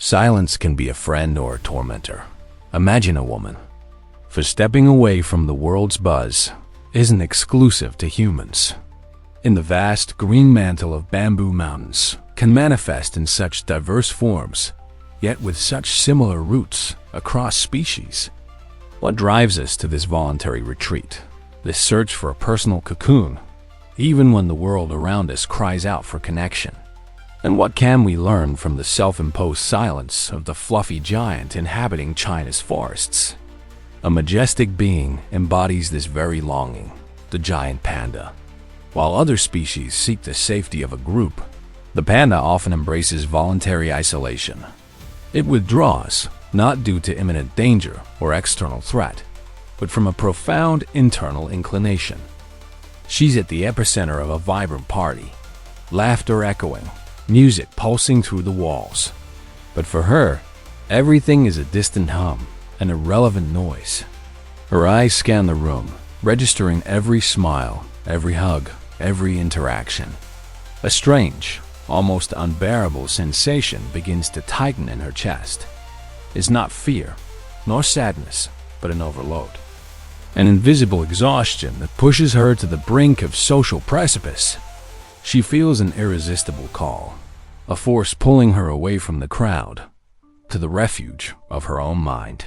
Silence can be a friend or a tormentor. Imagine a woman. For stepping away from the world's buzz isn't exclusive to humans. In the vast green mantle of bamboo mountains can manifest in such diverse forms, yet with such similar roots across species. What drives us to this voluntary retreat, this search for a personal cocoon, even when the world around us cries out for connection? And what can we learn from the self-imposed silence of the fluffy giant inhabiting China's forests? A majestic being embodies this very longing, the giant panda. While other species seek the safety of a group, the panda often embraces voluntary isolation. It withdraws, not due to imminent danger or external threat, but from a profound internal inclination. She's at the epicenter of a vibrant party, laughter echoing, music pulsing through the walls. But for her, everything is a distant hum, an irrelevant noise. Her eyes scan the room, registering every smile, every hug, every interaction. A strange, almost unbearable sensation begins to tighten in her chest. It's not fear, nor sadness, but an overload. An invisible exhaustion that pushes her to the brink of social precipice. She feels an irresistible call, a force pulling her away from the crowd, to the refuge of her own mind.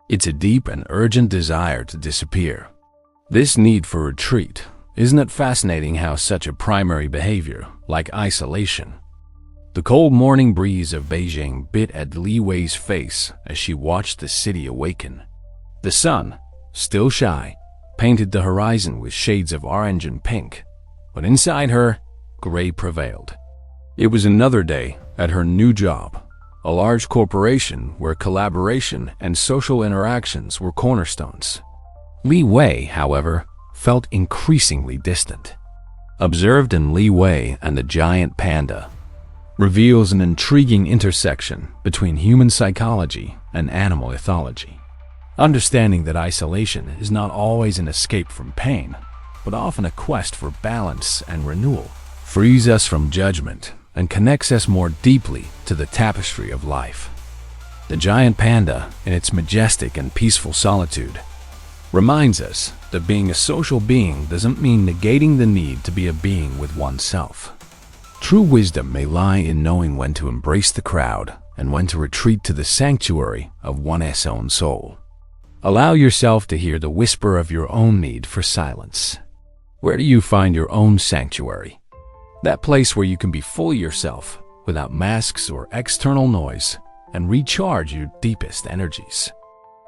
It's a deep and urgent desire to disappear. This need for retreat. Isn't it fascinating how such a primary behavior, like isolation? The cold morning breeze of Beijing bit at Li Wei's face as she watched the city awaken. The sun, still shy, painted the horizon with shades of orange and pink, but inside her, gray prevailed. It was another day at her new job, a large corporation where collaboration and social interactions were cornerstones. Li Wei, however, felt increasingly distant. Observed in Li Wei and the giant panda reveals an intriguing intersection between human psychology and animal ethology. Understanding that isolation is not always an escape from pain, but often a quest for balance and renewal, frees us from judgment and connects us more deeply to the tapestry of life. The giant panda, in its majestic and peaceful solitude, reminds us that being a social being doesn't mean negating the need to be a being with oneself. True wisdom may lie in knowing when to embrace the crowd and when to retreat to the sanctuary of one's own soul. Allow yourself to hear the whisper of your own need for silence. Where do you find your own sanctuary? That place where you can be fully yourself, without masks or external noise, and recharge your deepest energies.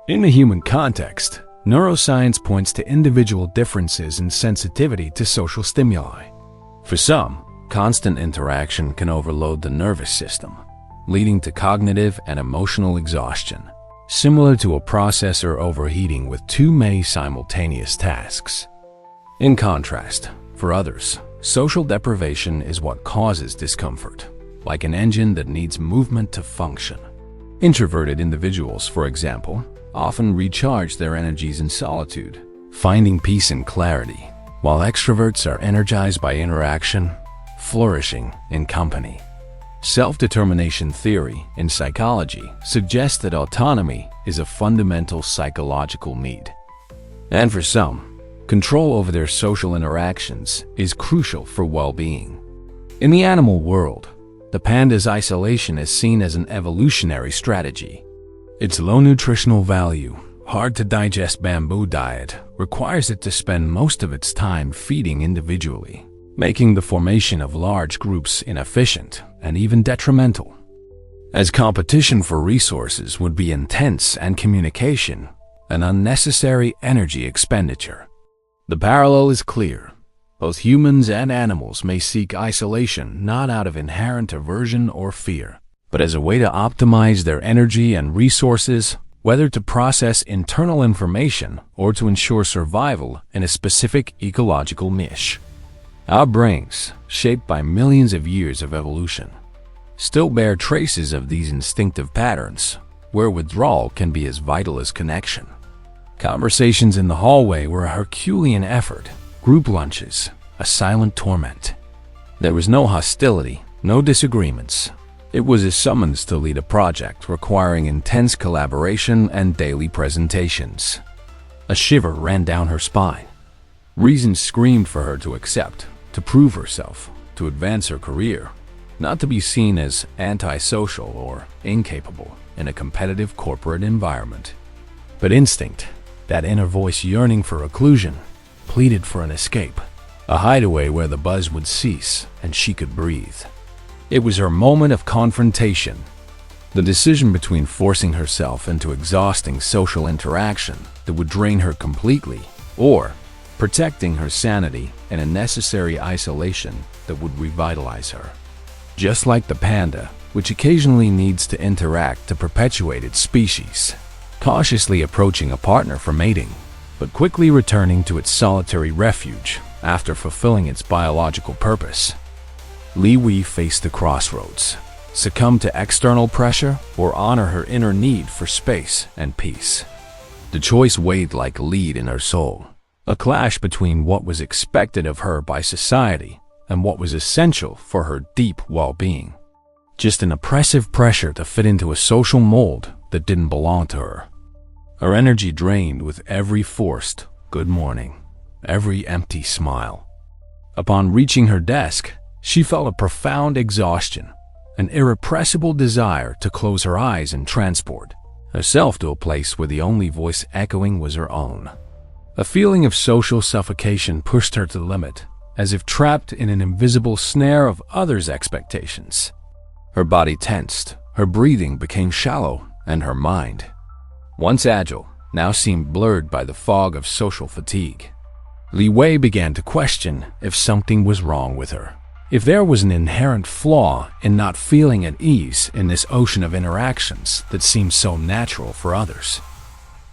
In the human context, neuroscience points to individual differences in sensitivity to social stimuli. For some, constant interaction can overload the nervous system, leading to cognitive and emotional exhaustion, similar to a processor overheating with too many simultaneous tasks. In contrast, for others, social deprivation is what causes discomfort, like an engine that needs movement to function. Introverted individuals, for example, often recharge their energies in solitude, finding peace and clarity, while extroverts are energized by interaction, flourishing in company. Self-determination theory in psychology suggests that autonomy is a fundamental psychological need. And for some, control over their social interactions is crucial for well-being. In the animal world, the panda's isolation is seen as an evolutionary strategy. Its low nutritional value, hard-to-digest bamboo diet requires it to spend most of its time feeding individually, making the formation of large groups inefficient and even detrimental. As competition for resources would be intense and communication an unnecessary energy expenditure. The parallel is clear. Both humans and animals may seek isolation not out of inherent aversion or fear, but as a way to optimize their energy and resources, whether to process internal information or to ensure survival in a specific ecological niche. Our brains, shaped by millions of years of evolution, still bear traces of these instinctive patterns, where withdrawal can be as vital as connection. Conversations in the hallway were a Herculean effort, group lunches, a silent torment. There was no hostility, no disagreements. It was a summons to lead a project requiring intense collaboration and daily presentations. A shiver ran down her spine. Reason screamed for her to accept, to prove herself, to advance her career, not to be seen as antisocial or incapable in a competitive corporate environment. But instinct, that inner voice yearning for occlusion, pleaded for an escape, a hideaway where the buzz would cease and she could breathe. It was her moment of confrontation, the decision between forcing herself into exhausting social interaction that would drain her completely, or protecting her sanity in a necessary isolation that would revitalize her. Just like the panda, which occasionally needs to interact to perpetuate its species, cautiously approaching a partner for mating, but quickly returning to its solitary refuge after fulfilling its biological purpose. Li Wei faced the crossroads: succumb to external pressure or honor her inner need for space and peace. The choice weighed like lead in her soul, a clash between what was expected of her by society and what was essential for her deep well-being. Just an oppressive pressure to fit into a social mold that didn't belong to her. Her energy drained with every forced good morning, every empty smile. Upon reaching her desk, she felt a profound exhaustion, an irrepressible desire to close her eyes and transport herself to a place where the only voice echoing was her own. A feeling of social suffocation pushed her to the limit, as if trapped in an invisible snare of others' expectations. Her body tensed, her breathing became shallow, and her mind, once agile, now seemed blurred by the fog of social fatigue. Li Wei began to question if something was wrong with her, if there was an inherent flaw in not feeling at ease in this ocean of interactions that seemed so natural for others.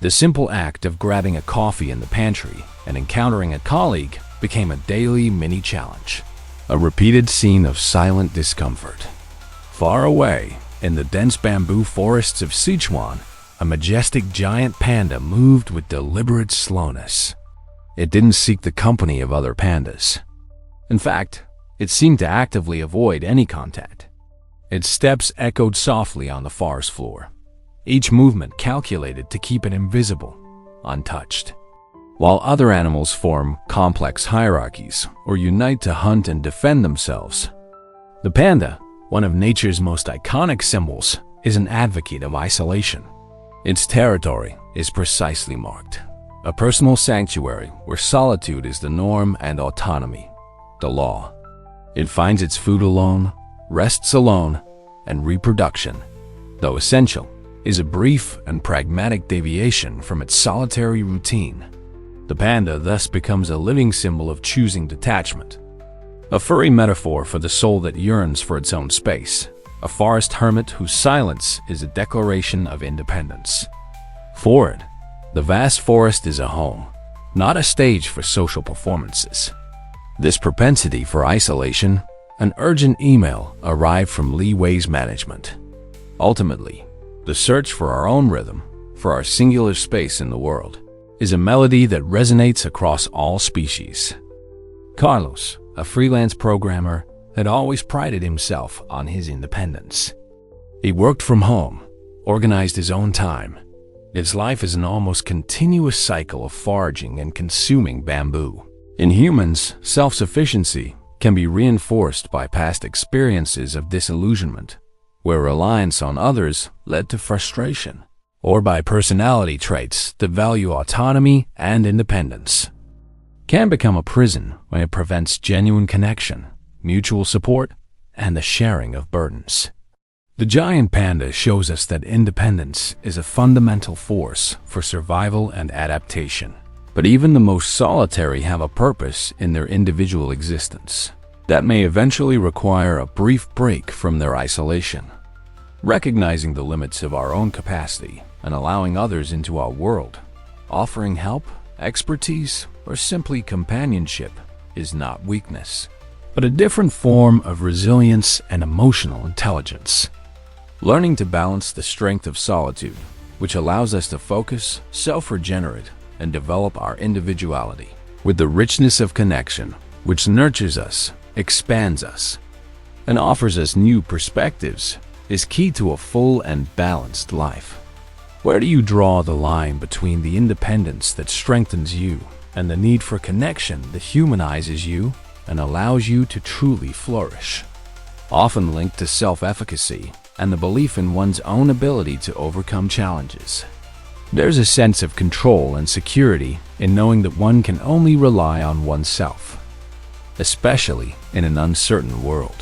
The simple act of grabbing a coffee in the pantry and encountering a colleague became a daily mini-challenge, a repeated scene of silent discomfort. Far away, in the dense bamboo forests of Sichuan, a majestic giant panda moved with deliberate slowness. It didn't seek the company of other pandas. In fact, it seemed to actively avoid any contact. Its steps echoed softly on the forest floor, each movement calculated to keep it invisible, untouched. While other animals form complex hierarchies or unite to hunt and defend themselves, the panda, one of nature's most iconic symbols, is an advocate of isolation. Its territory is precisely marked, a personal sanctuary where solitude is the norm and autonomy the law. It finds its food alone, rests alone, and reproduction, though essential, is a brief and pragmatic deviation from its solitary routine. The panda thus becomes a living symbol of choosing detachment, a furry metaphor for the soul that yearns for its own space, a forest hermit whose silence is a declaration of independence. For it, the vast forest is a home, not a stage for social performances. This propensity for isolation, an urgent email arrived from Li Wei's management. Ultimately, the search for our own rhythm, for our singular space in the world, is a melody that resonates across all species. Carlos, a freelance programmer, had always prided himself on his independence. He worked from home, organized his own time. His life is an almost continuous cycle of foraging and consuming bamboo. In humans, self-sufficiency can be reinforced by past experiences of disillusionment, where reliance on others led to frustration, or by personality traits that value autonomy and independence. Can become a prison when it prevents genuine connection, mutual support, and the sharing of burdens. The giant panda shows us that independence is a fundamental force for survival and adaptation. But even the most solitary have a purpose in their individual existence that may eventually require a brief break from their isolation. Recognizing the limits of our own capacity and allowing others into our world, offering help, expertise, or simply companionship is not weakness, but a different form of resilience and emotional intelligence. Learning to balance the strength of solitude, which allows us to focus, self-regenerate, and develop our individuality, with the richness of connection, which nurtures us, expands us, and offers us new perspectives, is key to a full and balanced life. Where do you draw the line between the independence that strengthens you and the need for connection that humanizes you and allows you to truly flourish? Often linked to self-efficacy and the belief in one's own ability to overcome challenges. There's a sense of control and security in knowing that one can only rely on oneself, especially in an uncertain world.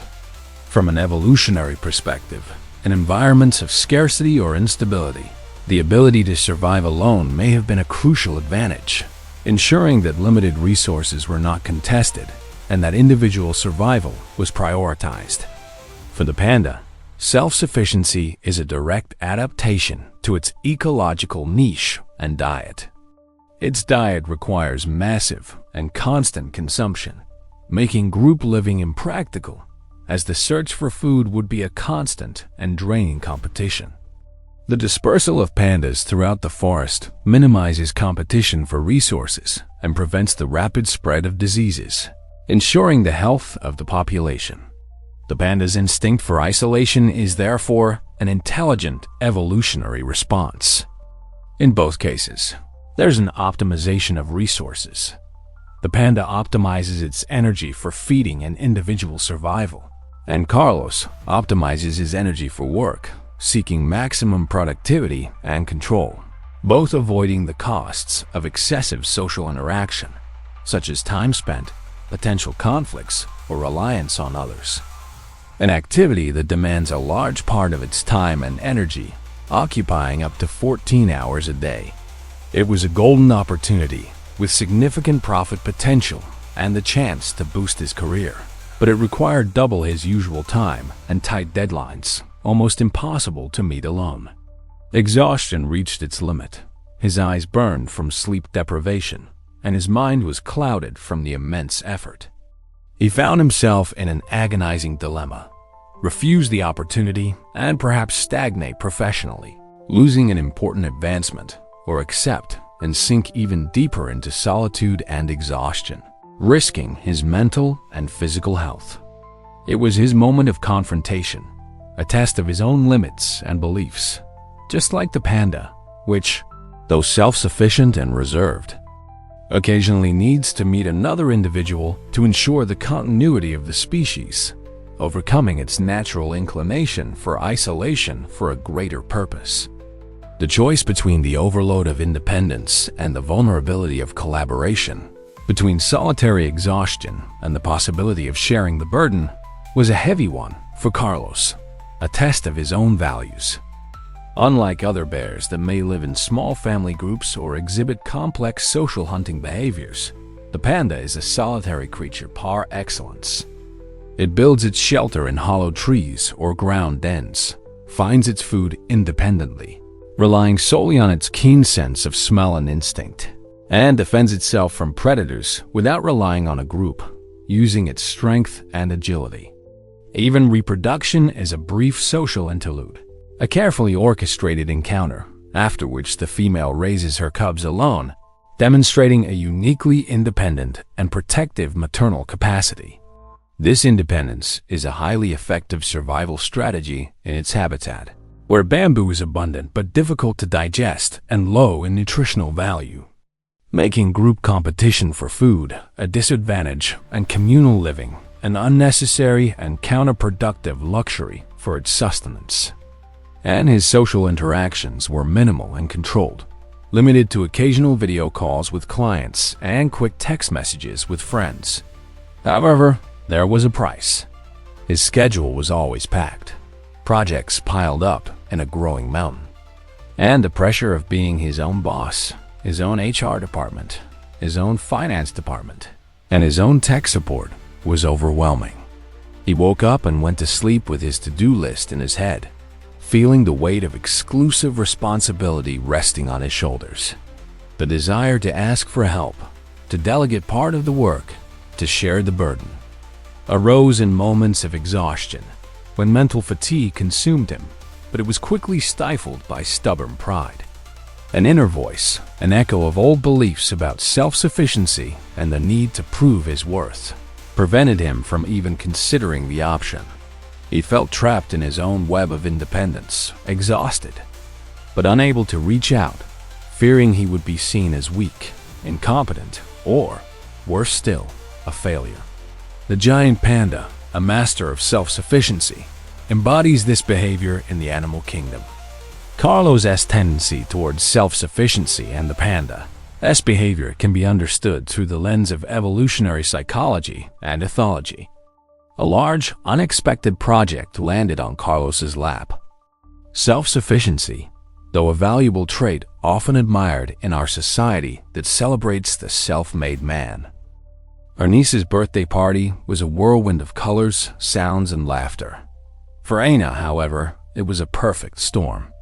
From an evolutionary perspective, in environments of scarcity or instability, the ability to survive alone may have been a crucial advantage, ensuring that limited resources were not contested and that individual survival was prioritized. For the panda, self-sufficiency is a direct adaptation to its ecological niche and diet. Its diet requires massive and constant consumption, making group living impractical, as the search for food would be a constant and draining competition. The dispersal of pandas throughout the forest minimizes competition for resources and prevents the rapid spread of diseases, ensuring the health of the population. The panda's instinct for isolation is therefore an intelligent evolutionary response. In both cases, there's an optimization of resources. The panda optimizes its energy for feeding and individual survival, and Carlos optimizes his energy for work, seeking maximum productivity and control, both avoiding the costs of excessive social interaction, such as time spent, potential conflicts, or reliance on others. An activity that demands a large part of its time and energy, occupying up to 14 hours a day. It was a golden opportunity with significant profit potential and the chance to boost his career, but it required double his usual time and tight deadlines, almost impossible to meet alone. Exhaustion reached its limit. His eyes burned from sleep deprivation, and his mind was clouded from the immense effort. He found himself in an agonizing dilemma: refuse the opportunity and perhaps stagnate professionally, losing an important advancement, or accept and sink even deeper into solitude and exhaustion, risking his mental and physical health. It was his moment of confrontation, a test of his own limits and beliefs, just like the panda, which, though self-sufficient and reserved, occasionally needs to meet another individual to ensure the continuity of the species, overcoming its natural inclination for isolation for a greater purpose. The choice between the overload of independence and the vulnerability of collaboration, between solitary exhaustion and the possibility of sharing the burden, was a heavy one for Carlos, a test of his own values. Unlike other bears that may live in small family groups or exhibit complex social hunting behaviors, the panda is a solitary creature par excellence. It builds its shelter in hollow trees or ground dens, finds its food independently, relying solely on its keen sense of smell and instinct, and defends itself from predators without relying on a group, using its strength and agility. Even reproduction is a brief social interlude, a carefully orchestrated encounter, after which the female raises her cubs alone, demonstrating a uniquely independent and protective maternal capacity. This independence is a highly effective survival strategy in its habitat, where bamboo is abundant but difficult to digest and low in nutritional value, making group competition for food a disadvantage and communal living an unnecessary and counterproductive luxury for its sustenance. And his social interactions were minimal and controlled, limited to occasional video calls with clients and quick text messages with friends. However, there was a price. His schedule was always packed, projects piled up in a growing mountain, and the pressure of being his own boss, his own HR department, his own finance department, and his own tech support was overwhelming. He woke up and went to sleep with his to-do list in his head, feeling the weight of exclusive responsibility resting on his shoulders. The desire to ask for help, to delegate part of the work, to share the burden, arose in moments of exhaustion, when mental fatigue consumed him, but it was quickly stifled by stubborn pride. An inner voice, an echo of old beliefs about self-sufficiency and the need to prove his worth, prevented him from even considering the option. He felt trapped in his own web of independence, exhausted, but unable to reach out, fearing he would be seen as weak, incompetent, or, worse still, a failure. The giant panda, a master of self-sufficiency, embodies this behavior in the animal kingdom. Carlos's tendency towards self-sufficiency and the panda's behavior can be understood through the lens of evolutionary psychology and ethology. A large, unexpected project landed on Carlos's lap. Self-sufficiency, though a valuable trait often admired in our society that celebrates the self-made man. Our niece's birthday party was a whirlwind of colors, sounds, and laughter. For Aina, however, it was a perfect storm.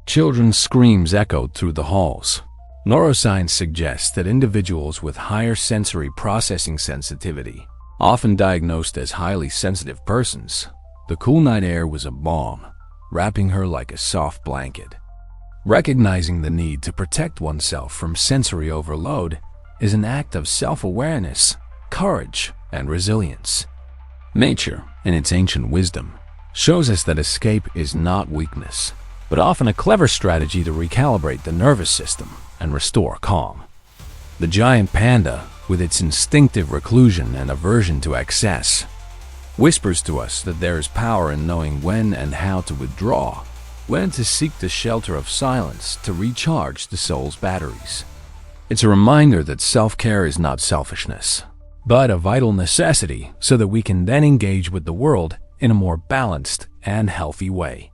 Children's screams echoed through the halls. Neuroscience suggests that individuals with higher sensory processing sensitivity, often diagnosed as highly sensitive persons, the cool night air was a balm, wrapping her like a soft blanket. Recognizing the need to protect oneself from sensory overload is an act of self-awareness, courage, and resilience. Nature, in its ancient wisdom, shows us that escape is not weakness, but often a clever strategy to recalibrate the nervous system and restore calm. The giant panda, with its instinctive reclusion and aversion to excess, whispers to us that there is power in knowing when and how to withdraw, when to seek the shelter of silence to recharge the soul's batteries. It's a reminder that self-care is not selfishness, but a vital necessity so that we can then engage with the world in a more balanced and healthy way.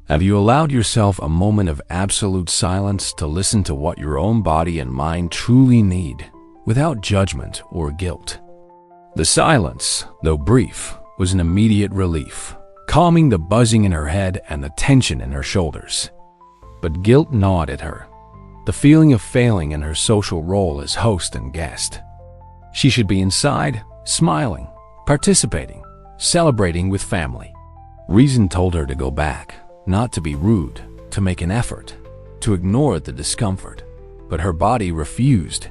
Have you allowed yourself a moment of absolute silence to listen to what your own body and mind truly need, without judgment or guilt? The silence, though brief, was an immediate relief, calming the buzzing in her head and the tension in her shoulders. But guilt gnawed at her, the feeling of failing in her social role as host and guest. She should be inside, smiling, participating, celebrating with family. Reason told her to go back, not to be rude, to make an effort, to ignore the discomfort, but her body refused,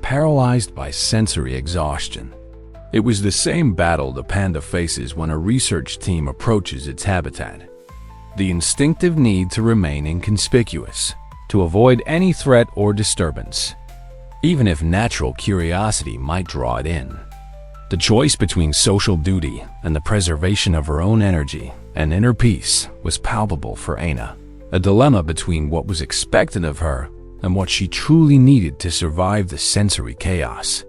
paralyzed by sensory exhaustion. It was the same battle the panda faces when a research team approaches its habitat. The instinctive need to remain inconspicuous, to avoid any threat or disturbance, even if natural curiosity might draw it in. The choice between social duty and the preservation of her own energy and inner peace was palpable for Aina, a dilemma between what was expected of her and what she truly needed to survive the sensory chaos.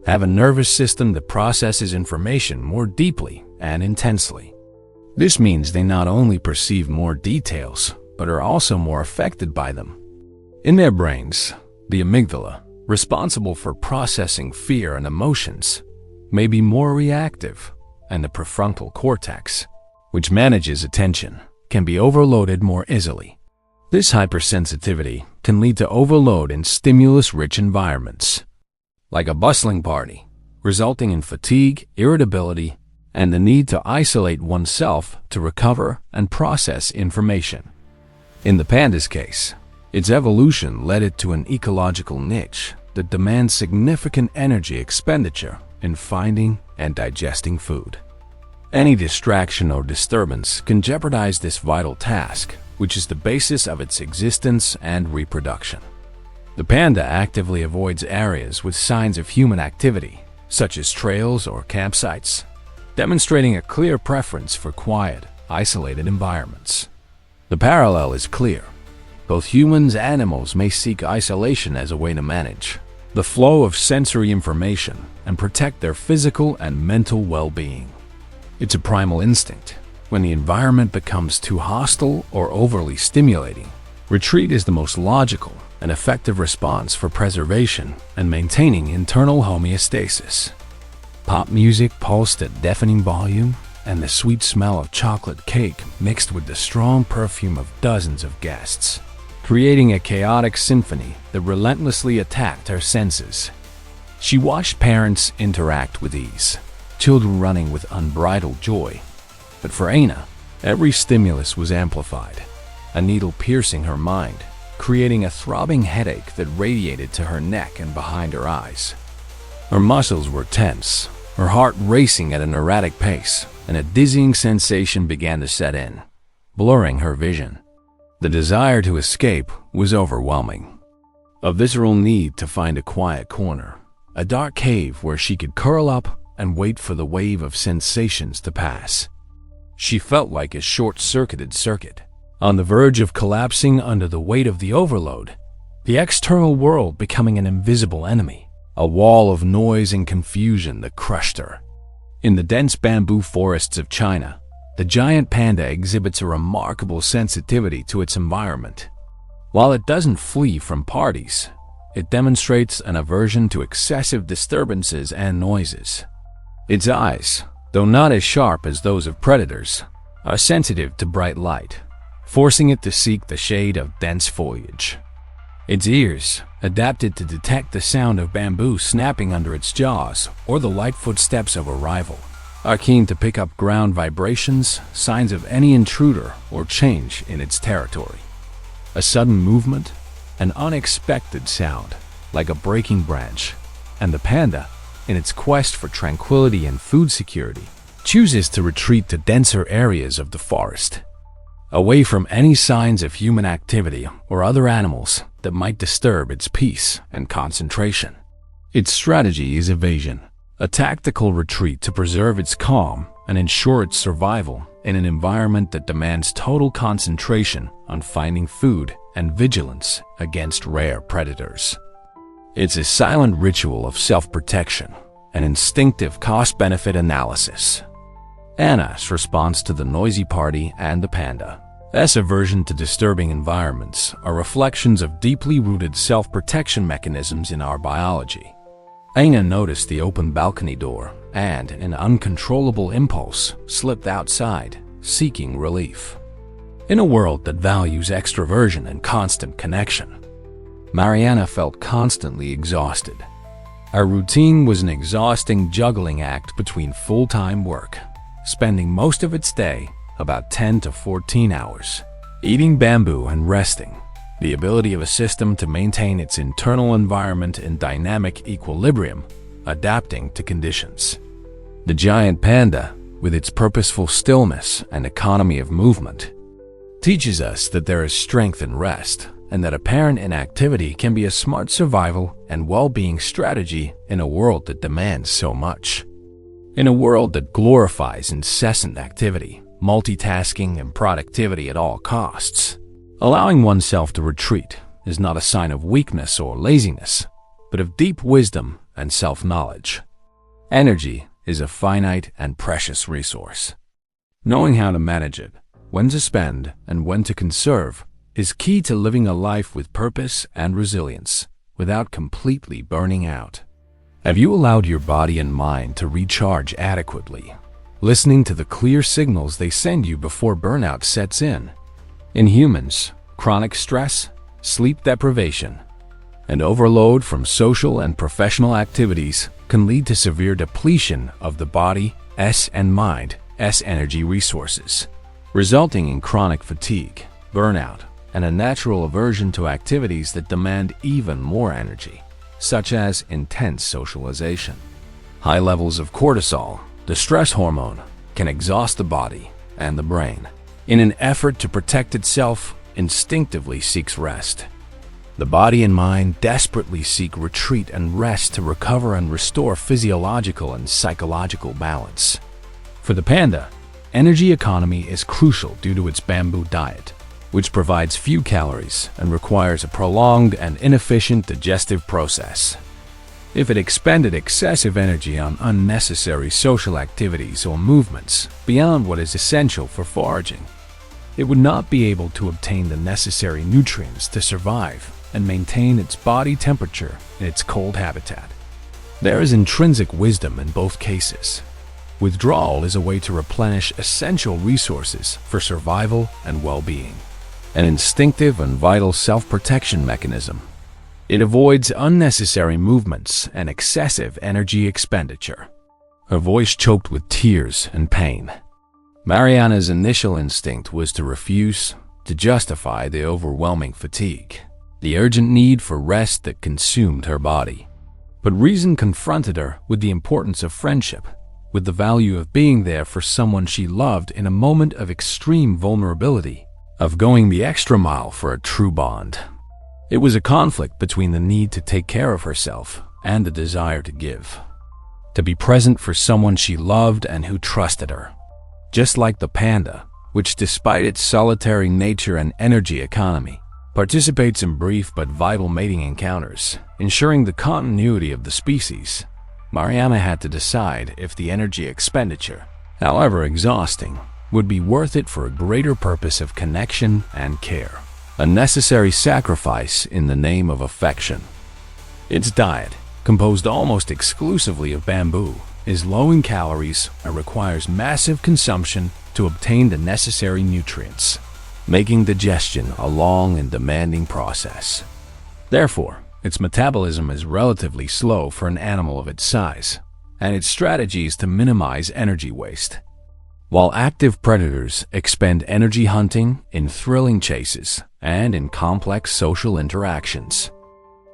Have a nervous system that processes information more deeply and intensely. This means they not only perceive more details, but are also more affected by them. In their brains, the amygdala, responsible for processing fear and emotions, may be more reactive, and the prefrontal cortex, which manages attention, can be overloaded more easily. This hypersensitivity can lead to overload in stimulus-rich environments, like a bustling party, resulting in fatigue, irritability, and the need to isolate oneself to recover and process information. In the panda's case, its evolution led it to an ecological niche that demands significant energy expenditure in finding and digesting food. Any distraction or disturbance can jeopardize this vital task, which is the basis of its existence and reproduction. The panda actively avoids areas with signs of human activity, such as trails or campsites, demonstrating a clear preference for quiet, isolated environments. The parallel is clear. Both humans and animals may seek isolation as a way to manage the flow of sensory information and protect their physical and mental well-being. It's a primal instinct. When the environment becomes too hostile or overly stimulating, retreat is the most logical and effective response for preservation and maintaining internal homeostasis. Pop music pulsed at deafening volume, and the sweet smell of chocolate cake mixed with the strong perfume of dozens of guests, creating a chaotic symphony that relentlessly attacked her senses. She watched parents interact with ease, children running with unbridled joy. But for Aina, every stimulus was amplified, a needle piercing her mind, creating a throbbing headache that radiated to her neck and behind her eyes. Her muscles were tense, her heart racing at an erratic pace, and a dizzying sensation began to set in, blurring her vision. The desire to escape was overwhelming. A visceral need to find a quiet corner, a dark cave where she could curl up and wait for the wave of sensations to pass. She felt like a short-circuited circuit, on the verge of collapsing under the weight of the overload, the external world becoming an invisible enemy, a wall of noise and confusion that crushed her. In the dense bamboo forests of China, the giant panda exhibits a remarkable sensitivity to its environment. While it doesn't flee from parties, it demonstrates an aversion to excessive disturbances and noises. Its eyes, though not as sharp as those of predators, are sensitive to bright light, forcing it to seek the shade of dense foliage. Its ears, adapted to detect the sound of bamboo snapping under its jaws or the light footsteps of a rival, are keen to pick up ground vibrations, signs of any intruder or change in its territory. A sudden movement, an unexpected sound, like a breaking branch, and the panda, in its quest for tranquility and food security, chooses to retreat to denser areas of the forest, away from any signs of human activity or other animals that might disturb its peace and concentration. Its strategy is evasion, a tactical retreat to preserve its calm and ensure its survival in an environment that demands total concentration on finding food and vigilance against rare predators. It's a silent ritual of self-protection, an instinctive cost-benefit analysis. Anna's response to the noisy party and the panda's aversion to disturbing environments are reflections of deeply rooted self-protection mechanisms in our biology. Anna noticed the open balcony door and, an uncontrollable impulse, slipped outside, seeking relief. In a world that values extroversion and constant connection, Mariana felt constantly exhausted. Her routine was an exhausting juggling act between full-time work, spending most of its day, about 10 to 14 hours, eating bamboo and resting, the ability of a system to maintain its internal environment in dynamic equilibrium, adapting to conditions. The giant panda, with its purposeful stillness and economy of movement, teaches us that there is strength in rest and that apparent inactivity can be a smart survival and well-being strategy in a world that demands so much. In a world that glorifies incessant activity, multitasking, and productivity at all costs, allowing oneself to retreat is not a sign of weakness or laziness, but of deep wisdom and self-knowledge. Energy is a finite and precious resource. Knowing how to manage it, when to spend, and when to conserve is key to living a life with purpose and resilience without completely burning out. Have you allowed your body and mind to recharge adequately, listening to the clear signals they send you before burnout sets in? In humans, chronic stress, sleep deprivation, and overload from social and professional activities can lead to severe depletion of the body's and mind's energy resources, resulting in chronic fatigue, burnout, and a natural aversion to activities that demand even more energy, such as intense socialization. High levels of cortisol, the stress hormone, can exhaust the body and the brain. In an effort to protect itself, instinctively seeks rest. The body and mind desperately seek retreat and rest to recover and restore physiological and psychological balance. For the panda, energy economy is crucial due to its bamboo diet, which provides few calories and requires a prolonged and inefficient digestive process. If it expended excessive energy on unnecessary social activities or movements beyond what is essential for foraging, it would not be able to obtain the necessary nutrients to survive and maintain its body temperature in its cold habitat. There is intrinsic wisdom in both cases. Withdrawal is a way to replenish essential resources for survival and well-being, an instinctive and vital self-protection mechanism. It avoids unnecessary movements and excessive energy expenditure. Her voice choked with tears and pain. Mariana's initial instinct was to refuse, to justify the overwhelming fatigue, the urgent need for rest that consumed her body. But reason confronted her with the importance of friendship, with the value of being there for someone she loved in a moment of extreme vulnerability, of going the extra mile for a true bond. It was a conflict between the need to take care of herself and the desire to give, to be present for someone she loved and who trusted her. Just like the panda, which despite its solitary nature and energy economy, participates in brief but vital mating encounters, ensuring the continuity of the species, Mariana had to decide if the energy expenditure, however exhausting, would be worth it for a greater purpose of connection and care, a necessary sacrifice in the name of affection. Its diet, composed almost exclusively of bamboo, is low in calories and requires massive consumption to obtain the necessary nutrients, making digestion a long and demanding process. Therefore, its metabolism is relatively slow for an animal of its size, and its strategy is to minimize energy waste. While active predators expend energy hunting, in thrilling chases, and in complex social interactions,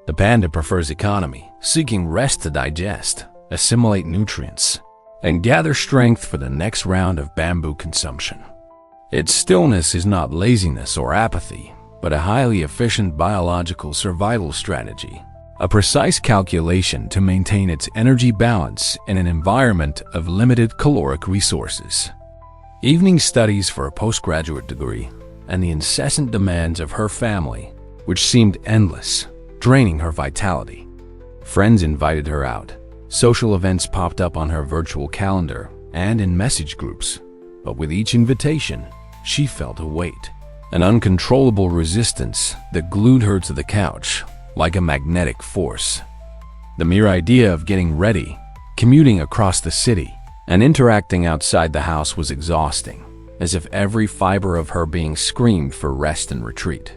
the panda prefers economy, seeking rest to digest, assimilate nutrients, and gather strength for the next round of bamboo consumption. Its stillness is not laziness or apathy, but a highly efficient biological survival strategy, a precise calculation to maintain its energy balance in an environment of limited caloric resources. Evening studies for a postgraduate degree and the incessant demands of her family, which seemed endless, draining her vitality. Friends invited her out. Social events popped up on her virtual calendar and in message groups, but with each invitation, she felt a weight, an uncontrollable resistance that glued her to the couch like a magnetic force. The mere idea of getting ready, commuting across the city, and interacting outside the house was exhausting, as if every fiber of her being screamed for rest and retreat.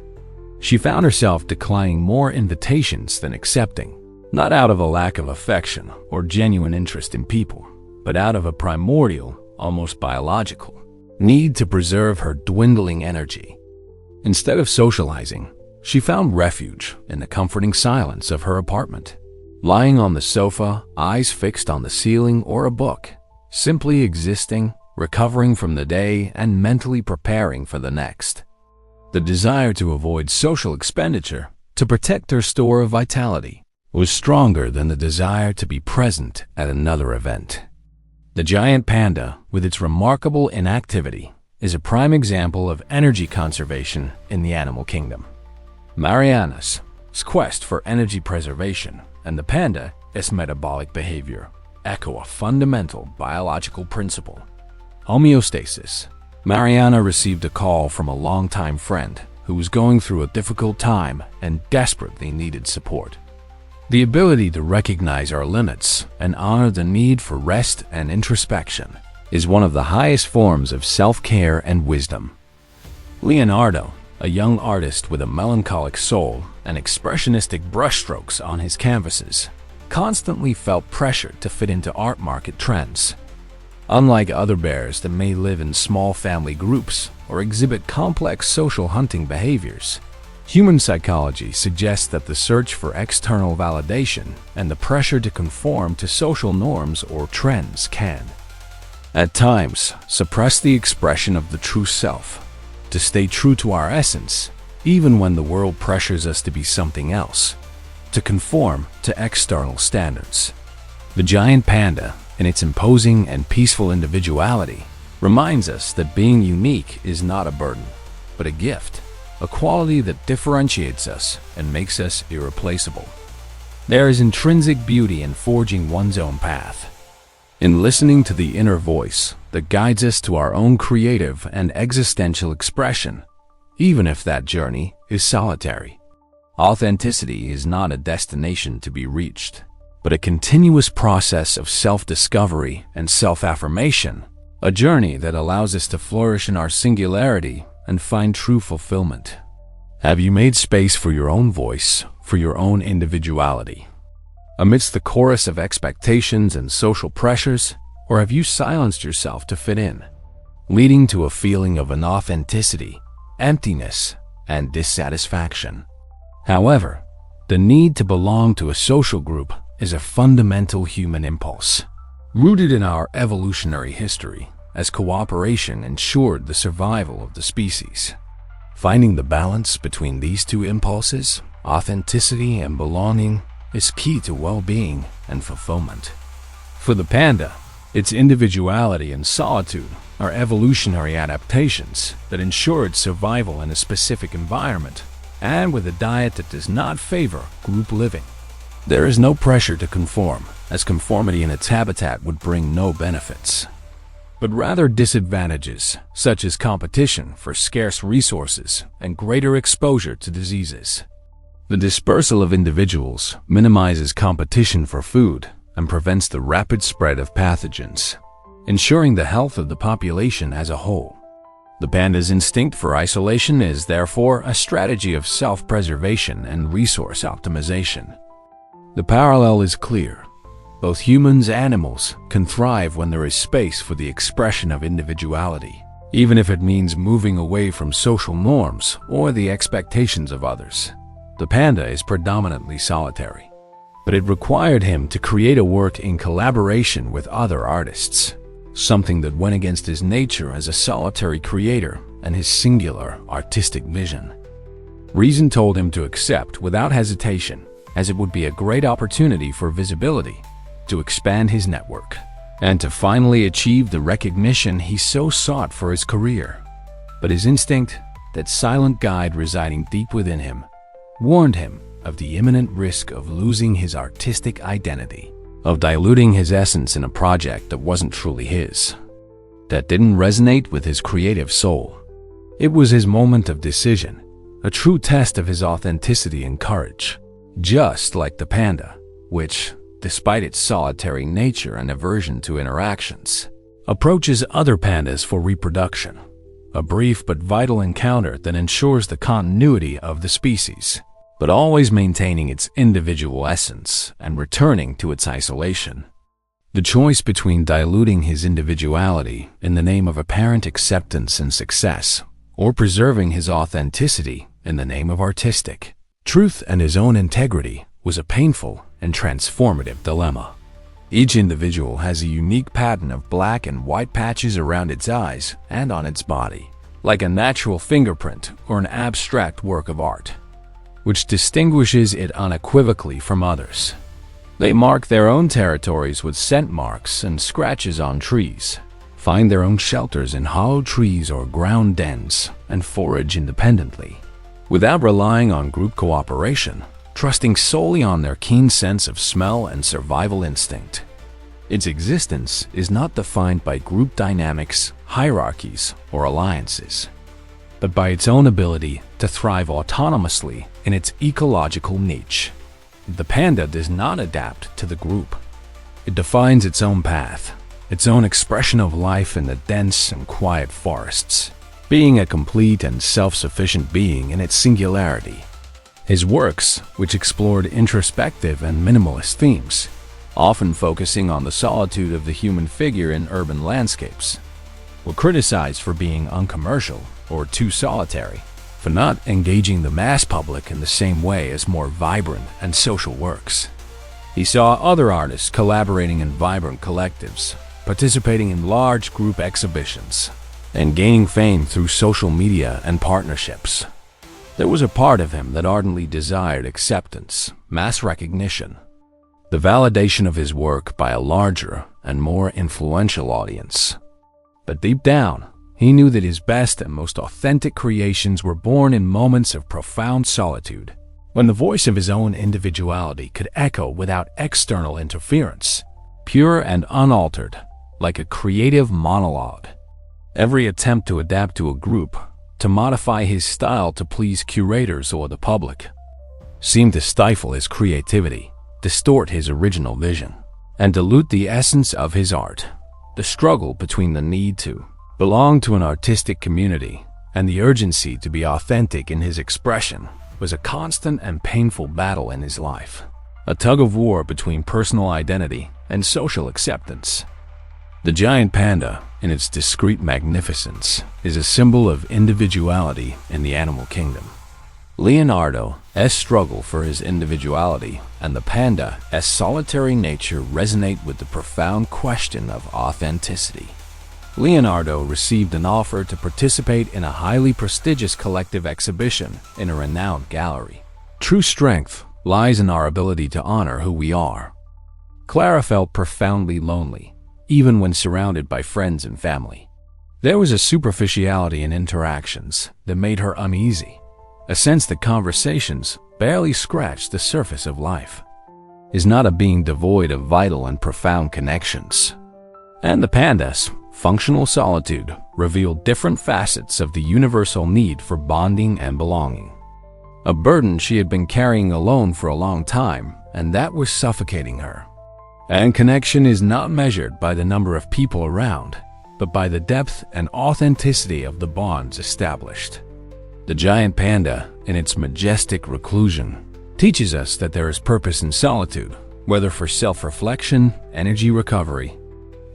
She found herself declining more invitations than accepting, not out of a lack of affection or genuine interest in people, but out of a primordial, almost biological, need to preserve her dwindling energy. Instead of socializing, she found refuge in the comforting silence of her apartment. Lying on the sofa, eyes fixed on the ceiling or a book, simply existing, recovering from the day and mentally preparing for the next. The desire to avoid social expenditure, to protect her store of vitality, was stronger than the desire to be present at another event. The giant panda, with its remarkable inactivity, is a prime example of energy conservation in the animal kingdom. Mariana's quest for energy preservation and the panda's metabolic behavior echo a fundamental biological principle: homeostasis. Mariana received a call from a longtime friend who was going through a difficult time and desperately needed support. The ability to recognize our limits and honor the need for rest and introspection is one of the highest forms of self-care and wisdom. Leonardo, a young artist with a melancholic soul and expressionistic brushstrokes on his canvases, constantly felt pressured to fit into art market trends. Unlike other bears that may live in small family groups or exhibit complex social hunting behaviors, human psychology suggests that the search for external validation and the pressure to conform to social norms or trends can, at times, suppress the expression of the true self, to stay true to our essence, even when the world pressures us to be something else, to conform to external standards. The giant panda, in its imposing and peaceful individuality, reminds us that being unique is not a burden, but a gift, a quality that differentiates us and makes us irreplaceable. There is intrinsic beauty in forging one's own path, in listening to the inner voice that guides us to our own creative and existential expression, even if that journey is solitary. Authenticity is not a destination to be reached, but a continuous process of self-discovery and self-affirmation, a journey that allows us to flourish in our singularity and find true fulfillment. Have you made space for your own voice, for your own individuality, amidst the chorus of expectations and social pressures, or have you silenced yourself to fit in, leading to a feeling of inauthenticity, emptiness, and dissatisfaction? However, the need to belong to a social group is a fundamental human impulse. rooted in our evolutionary history, as cooperation ensured the survival of the species. Finding the balance between these two impulses, authenticity and belonging, is key to well-being and fulfillment. For the panda, its individuality and solitude are evolutionary adaptations that ensure its survival in a specific environment, and with a diet that does not favor group living. There is no pressure to conform, as conformity in its habitat would bring no benefits, but rather disadvantages, such as competition for scarce resources and greater exposure to diseases. The dispersal of individuals minimizes competition for food and prevents the rapid spread of pathogens, ensuring the health of the population as a whole. The panda's instinct for isolation is therefore a strategy of self-preservation and resource optimization. The parallel is clear. Both humans and animals can thrive when there is space for the expression of individuality, even if it means moving away from social norms or the expectations of others. The panda is predominantly solitary, but it required him to create a work in collaboration with other artists, something that went against his nature as a solitary creator and his singular artistic vision. Reason told him to accept without hesitation, as it would be a great opportunity for visibility, to expand his network, and to finally achieve the recognition he so sought for his career. But his instinct, that silent guide residing deep within him, warned him of the imminent risk of losing his artistic identity, of diluting his essence in a project that wasn't truly his, that didn't resonate with his creative soul. It was his moment of decision, a true test of his authenticity and courage, just like the panda, which, despite its solitary nature and aversion to interactions, approaches other pandas for reproduction, a brief but vital encounter that ensures the continuity of the species, but always maintaining its individual essence and returning to its isolation. The choice between diluting his individuality in the name of apparent acceptance and success, or preserving his authenticity in the name of artistic truth and his own integrity, was a painful and transformative dilemma. Each individual has a unique pattern of black and white patches around its eyes and on its body, like a natural fingerprint or an abstract work of art, which distinguishes it unequivocally from others. They mark their own territories with scent marks and scratches on trees, find their own shelters in hollow trees or ground dens, and forage independently, without relying on group cooperation, trusting solely on their keen sense of smell and survival instinct. Its existence is not defined by group dynamics, hierarchies, or alliances, but by its own ability to thrive autonomously in its ecological niche. The panda does not adapt to the group. It defines its own path, its own expression of life in the dense and quiet forests, being a complete and self-sufficient being in its singularity. His works, which explored introspective and minimalist themes, often focusing on the solitude of the human figure in urban landscapes, were criticized for being uncommercial or too solitary, for not engaging the mass public in the same way as more vibrant and social works. He saw other artists collaborating in vibrant collectives, participating in large group exhibitions, and gaining fame through social media and partnerships. There was a part of him that ardently desired acceptance, mass recognition, the validation of his work by a larger and more influential audience. But deep down, he knew that his best and most authentic creations were born in moments of profound solitude, when the voice of his own individuality could echo without external interference, pure and unaltered, like a creative monologue. Every attempt to adapt to a group, to modify his style to please curators or the public, seemed to stifle his creativity, distort his original vision, and dilute the essence of his art. The struggle between the need to belong to an artistic community and the urgency to be authentic in his expression was a constant and painful battle in his life, a tug-of-war between personal identity and social acceptance. The giant panda, in its discreet magnificence, is a symbol of individuality in the animal kingdom. Leonardo's struggle for his individuality and the panda's solitary nature resonate with the profound question of authenticity. Leonardo received an offer to participate in a highly prestigious collective exhibition in a renowned gallery. True strength lies in our ability to honor who we are. Clara felt profoundly lonely, even when surrounded by friends and family. There was a superficiality in interactions that made her uneasy, a sense that conversations barely scratched the surface of life. Is not a being devoid of vital and profound connections. And the panda's functional solitude revealed different facets of the universal need for bonding and belonging. A burden she had been carrying alone for a long time, and that was suffocating her. And connection is not measured by the number of people around, but by the depth and authenticity of the bonds established. The giant panda, in its majestic reclusion, teaches us that there is purpose in solitude, whether for self-reflection, energy recovery,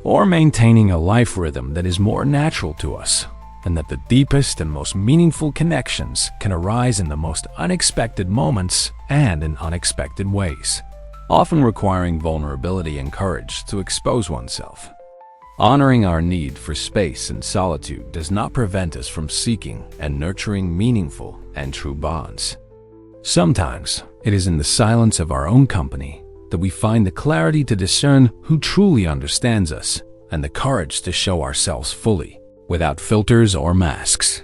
or maintaining a life rhythm that is more natural to us, and that the deepest and most meaningful connections can arise in the most unexpected moments and in unexpected ways, often requiring vulnerability and courage to expose oneself. Honoring our need for space and solitude does not prevent us from seeking and nurturing meaningful and true bonds. Sometimes it is in the silence of our own company that we find the clarity to discern who truly understands us and the courage to show ourselves fully, without filters or masks.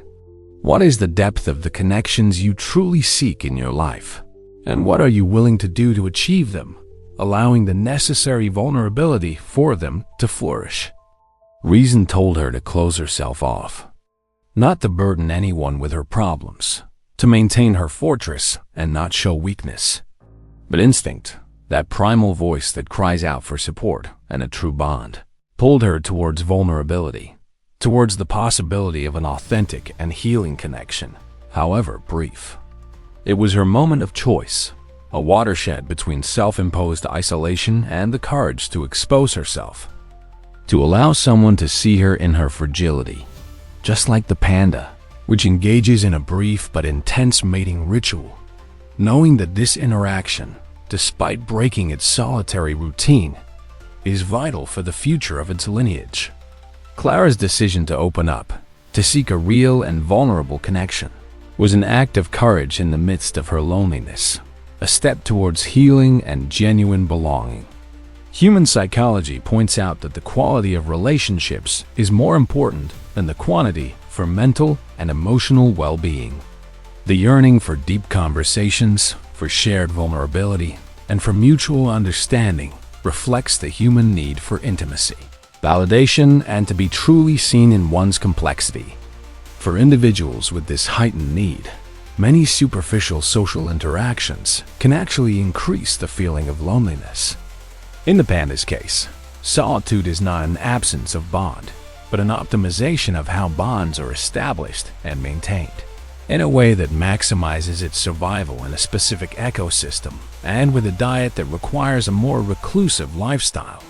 What is the depth of the connections you truly seek in your life? And what are you willing to do to achieve them, allowing the necessary vulnerability for them to flourish? Reason told her to close herself off, not to burden anyone with her problems, to maintain her fortress and not show weakness. But instinct, that primal voice that cries out for support and a true bond, pulled her towards vulnerability, towards the possibility of an authentic and healing connection, however brief. It was her moment of choice, a watershed between self-imposed isolation and the courage to expose herself, to allow someone to see her in her fragility, just like the panda, which engages in a brief but intense mating ritual, knowing that this interaction, despite breaking its solitary routine, is vital for the future of its lineage. Clara's decision to open up, to seek a real and vulnerable connection, was an act of courage in the midst of her loneliness, a step towards healing and genuine belonging. Human psychology points out that the quality of relationships is more important than the quantity for mental and emotional well-being. The yearning for deep conversations, for shared vulnerability, and for mutual understanding reflects the human need for intimacy, validation, and to be truly seen in one's complexity. For individuals with this heightened need, many superficial social interactions can actually increase the feeling of loneliness. In the panda's case, solitude is not an absence of bond, but an optimization of how bonds are established and maintained, in a way that maximizes its survival in a specific ecosystem and with a diet that requires a more reclusive lifestyle.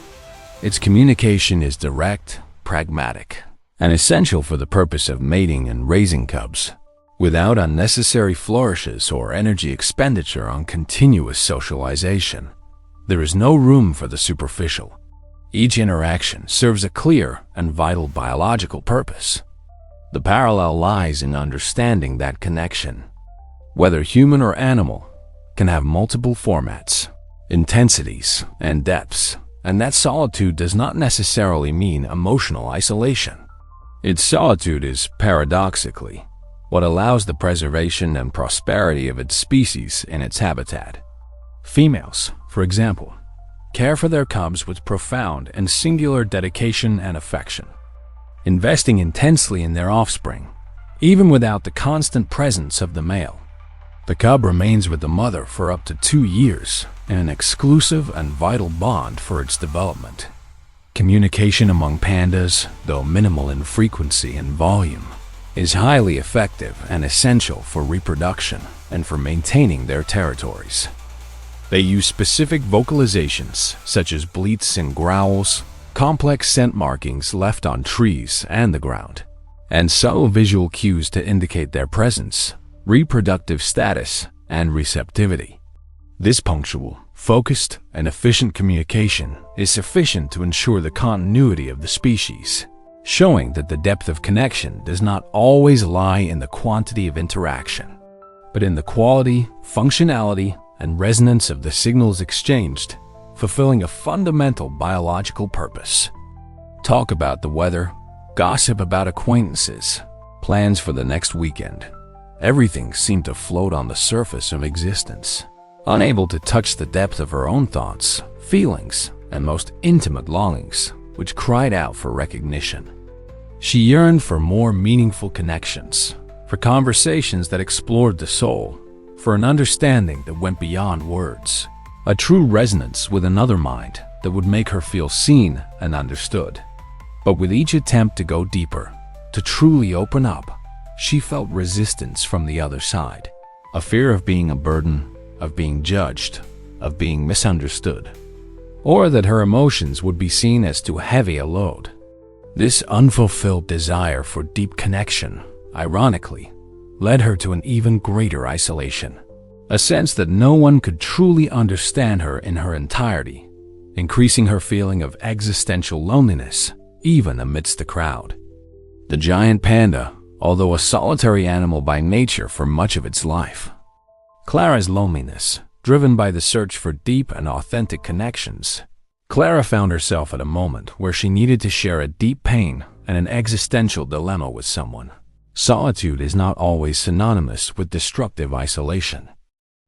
Its communication is direct, pragmatic, and essential for the purpose of mating and raising cubs, without unnecessary flourishes or energy expenditure on continuous socialization. There is no room for the superficial. Each interaction serves a clear and vital biological purpose. The parallel lies in understanding that connection, whether human or animal, can have multiple formats, intensities, and depths, and that solitude does not necessarily mean emotional isolation. Its solitude is, paradoxically, what allows the preservation and prosperity of its species in its habitat. Females, for example, care for their cubs with profound and singular dedication and affection, investing intensely in their offspring, even without the constant presence of the male. The cub remains with the mother for up to 2 years in an exclusive and vital bond for its development. Communication among pandas, though minimal in frequency and volume, is highly effective and essential for reproduction and for maintaining their territories. They use specific vocalizations, such as bleats and growls, complex scent markings left on trees and the ground, and subtle visual cues to indicate their presence, reproductive status, and receptivity. This punctual, focused, and efficient communication is sufficient to ensure the continuity of the species, showing that the depth of connection does not always lie in the quantity of interaction, but in the quality, functionality, and resonance of the signals exchanged, fulfilling a fundamental biological purpose. Talk about the weather, gossip about acquaintances, plans for the next weekend. Everything seemed to float on the surface of existence, unable to touch the depth of her own thoughts, feelings, and most intimate longings, which cried out for recognition. She yearned for more meaningful connections, for conversations that explored the soul, for an understanding that went beyond words, a true resonance with another mind that would make her feel seen and understood. But with each attempt to go deeper, to truly open up, she felt resistance from the other side, a fear of being a burden, of being judged, of being misunderstood, or that her emotions would be seen as too heavy a load. This unfulfilled desire for deep connection, ironically, led her to an even greater isolation, a sense that no one could truly understand her in her entirety, increasing her feeling of existential loneliness, even amidst the crowd. The giant panda, although a solitary animal by nature for much of its life, Clara's loneliness, driven by the search for deep and authentic connections, Clara found herself at a moment where she needed to share a deep pain and an existential dilemma with someone. Solitude is not always synonymous with destructive isolation.